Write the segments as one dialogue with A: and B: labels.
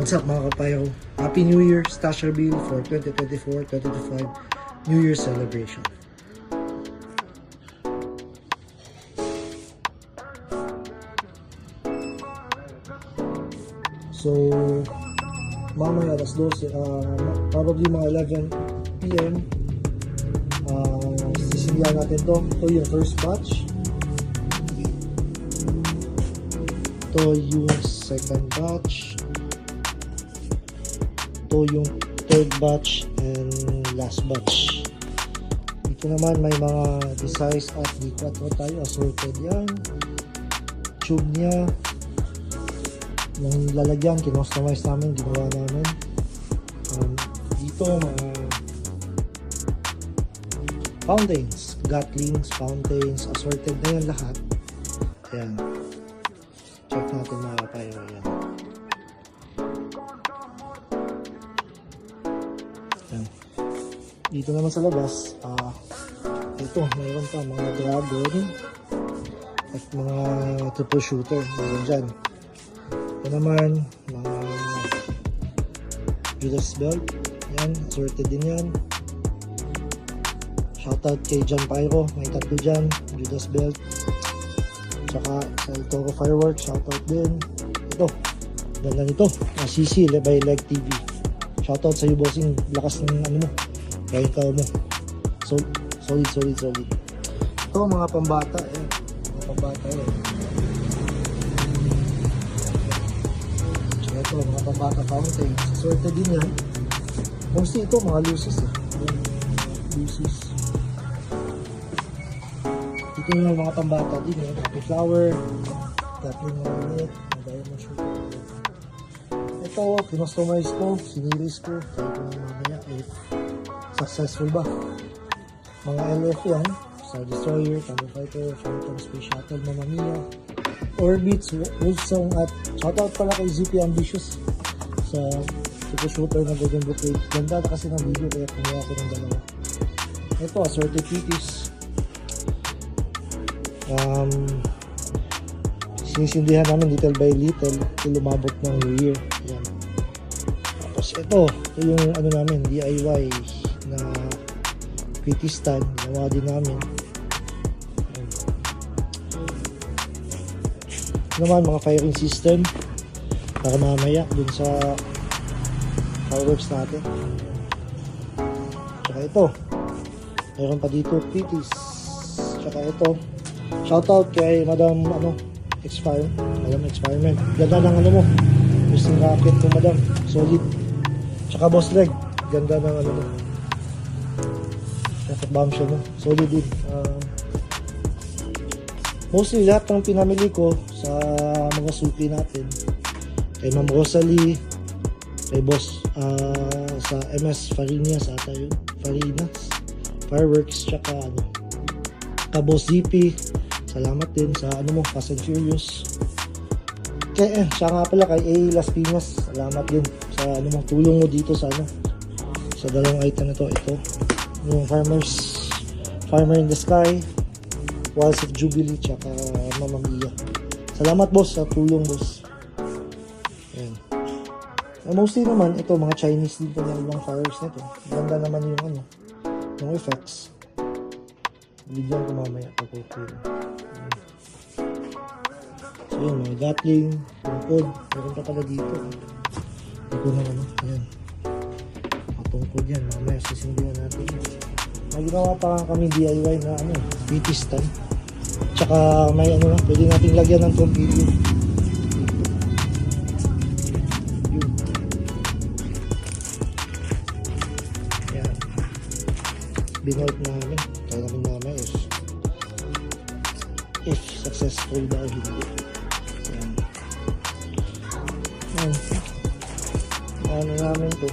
A: What's up mga kapayro? Happy New Year, Stash Reveal for 2024-2025 New Year celebration. So, mamaya alas 12, probably mga 11 PM, sisindihan natin to. Ito yung first batch. Ito yung second batch. Ito yung third batch and last batch. Dito naman may mga designs at D4 tayo, assorted yan. Tube niya, yung lalagyan, kinostomize namin, ginawa namin. Dito mga fountains, gatlings, fountains, assorted na yan lahat. Ayan. Check natin mga kapayro yan. Ayan. Dito naman sa labas, ito, mayroon pa mga dragon at mga triple shooter. Mayroon dyan. Ito naman, mga Judas belt. Yan, assorted din yan. Shoutout kay John Pyro. May tatlo dyan. Judas belt. Tsaka sa El Toro Fireworks. Shoutout din. Ito. Ganda nito. CC by Leg TV. Shoutout sa iyo bossing. Lakas ng ano mo. Kaya ikaw mo. So, solid. Ito mga pambata. Mga pambata yan. Ito, mga pambata fountains. Assorted din yan. Mostly ito, mga luces. Luces. Ito yung mga pambata din. Happy flower. Gatling mga minute. Mga diamond shooter. Ito, kinostomize ko. Sinilis ko. Kaya ko na mamaya if successful ba. Mga LF yan. Star Destroyer, Thunder Fighter, Phantom Space Shuttle, Mamma Mia, Orbits, Wolfsong at shoutout pala kay ZP Ambitious sa super shooter na Golden Bouquet. Ganda na kasi ng video kaya kumuha ko ng dalawa. Ito, assorted PTs. Sinisindihan namin little by little till lumabot ng New Year. Yan. Tapos ito yung ano namin, DIY na PT stand. Ginawa din namin. Naman mga firing system para mamaya dun sa fireworks natin. Tsaka ito mayroon pa dito PTs. Tsaka ito shoutout kay Madam Experiment. Ganda ng ano mo, using rocket mo Madam, solid. Tsaka Boss Leg, ganda ng ano mo, rocket bombshell mo, solid din. Mostly lahat ng pinamili ko sa mga suki natin, kay Ma'am Rosalie, kay Boss sa MS Farinas ata yun, Farinas Fireworks, tsaka Boss ZP, salamat din sa ano mo, Fast and Furious. Kaya siya nga pala kay A. Las Piñas, salamat din sa ano mo, tulong mo dito sa ano, sa dalawang item na to. Ito yung Farmer in the Sky, Walls of Jubilee, tsaka Mamma Mia. Salamat boss sa tulong boss. Ayan. Mostly naman ito mga Chinese dito ng ibang fireworks nito. Ganda naman yung ano, yung effects. Bigyan ko mamaya pag okay. So yun, mga gatling, tungkod, meron pa pala dito. Ito na ano, ayan. Tungkod yan, mamaya sisindihan natin. Naginawa pa kami DIY na ano, PT stand. Tsaka may ano, pwede nating lagyan ng torpedo. Yun. Ayan. Binold namin. Kaya namin mamaya if successful ba o hindi. Ayan. Ayan. Ano namin to.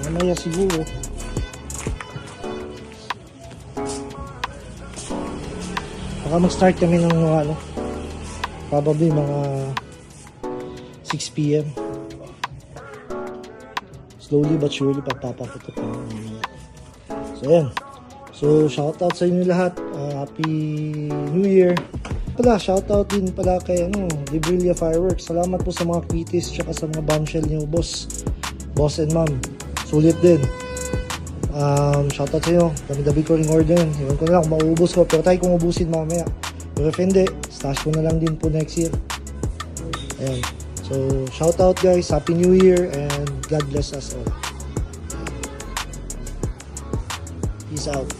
A: Mamaya siguro baka mag-start kami ng mga ano, probably mga 6 PM. Slowly but surely pagpapaputok kami mamaya. So ayan, so shoutout sa inyo lahat. Happy New Year. Pala, shoutout din pala kay Librilla Fireworks. Salamat po sa mga kitties tsaka sa mga bombshell niyo, boss. Boss and ma'am. Sulit din. Shoutout sa inyo. Dami-dami ko ring order. Iwan ko na lang kung mauubos ko. Pero tayo kung ubusin mamaya. Pero if hindi, stash ko na lang din po next year. Ayan. So, shoutout guys. Happy New Year and God bless us all. Peace out.